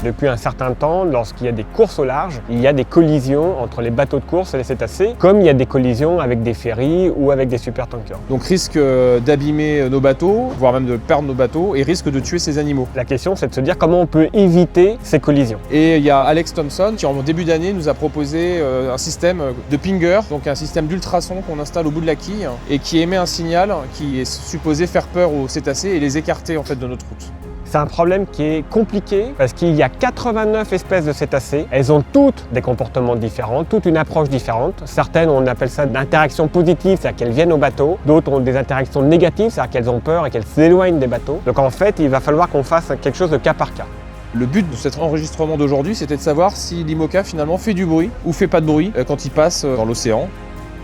Depuis un certain temps, lorsqu'il y a des courses au large, il y a des collisions entre les bateaux de course et les cétacés, comme il y a des collisions avec des ferries ou avec des supertankers. Donc risque d'abîmer nos bateaux, voire même de perdre nos bateaux, et risque de tuer ces animaux. La question, c'est de se dire comment on peut éviter ces collisions. Et il y a Alex Thompson qui, en début d'année, nous a proposé un système de pinger, donc un système d'ultrasons qu'on installe au bout de la quille et qui émet un signal qui est supposé faire peur aux cétacés et les écarter en fait de notre route. C'est un problème qui est compliqué parce qu'il y a 89 espèces de cétacés. Elles ont toutes des comportements différents, toute une approche différente. Certaines, on appelle ça d'interactions positives, c'est-à-dire qu'elles viennent au bateau. D'autres ont des interactions négatives, c'est-à-dire qu'elles ont peur et qu'elles s'éloignent des bateaux. Donc en fait, il va falloir qu'on fasse quelque chose de cas par cas. Le but de cet enregistrement d'aujourd'hui, c'était de savoir si l'IMOCA finalement fait du bruit ou fait pas de bruit quand il passe dans l'océan.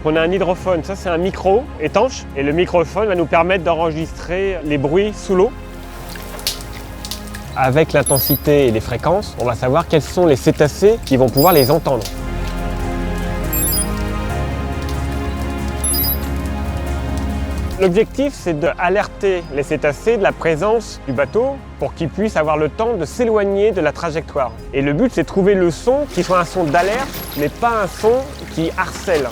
On a un hydrophone, ça c'est un micro étanche et le microphone va nous permettre d'enregistrer les bruits sous l'eau. Avec l'intensité et les fréquences, on va savoir quels sont les cétacés qui vont pouvoir les entendre. L'objectif, c'est d'alerter les cétacés de la présence du bateau pour qu'ils puissent avoir le temps de s'éloigner de la trajectoire. Et le but, c'est de trouver le son qui soit un son d'alerte, mais pas un son qui harcèle.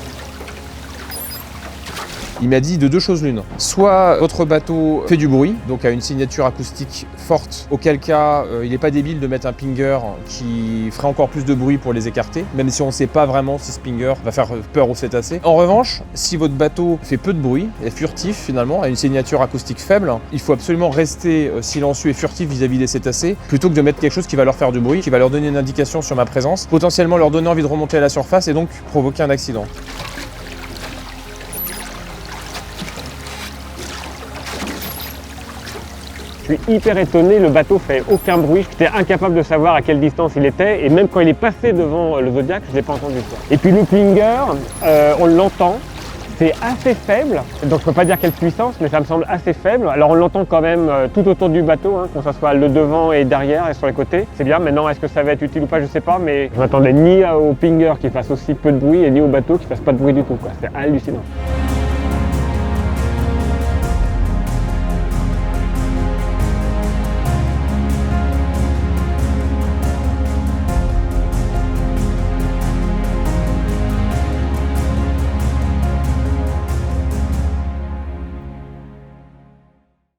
Il m'a dit de deux choses l'une. Soit votre bateau fait du bruit, donc a une signature acoustique forte, auquel cas il n'est pas débile de mettre un pinger qui ferait encore plus de bruit pour les écarter, même si on ne sait pas vraiment si ce pinger va faire peur aux cétacés. En revanche, si votre bateau fait peu de bruit, est furtif finalement, a une signature acoustique faible, il faut absolument rester silencieux et furtif vis-à-vis des cétacés, plutôt que de mettre quelque chose qui va leur faire du bruit, qui va leur donner une indication sur ma présence, potentiellement leur donner envie de remonter à la surface et donc provoquer un accident. Je suis hyper étonné, le bateau fait aucun bruit. J'étais incapable de savoir à quelle distance il était et même quand il est passé devant le Zodiac, je ne l'ai pas entendu. Et puis le plinger, on l'entend, c'est assez faible, donc je ne peux pas dire quelle puissance, mais ça me semble assez faible. Alors on l'entend quand même tout autour du bateau, que ce soit le devant et derrière et sur les côtés. C'est bien, maintenant est-ce que ça va être utile ou pas, je ne sais pas, mais je m'attendais ni au plinger qui fasse aussi peu de bruit et ni au bateau qui fasse pas de bruit du tout. C'est hallucinant.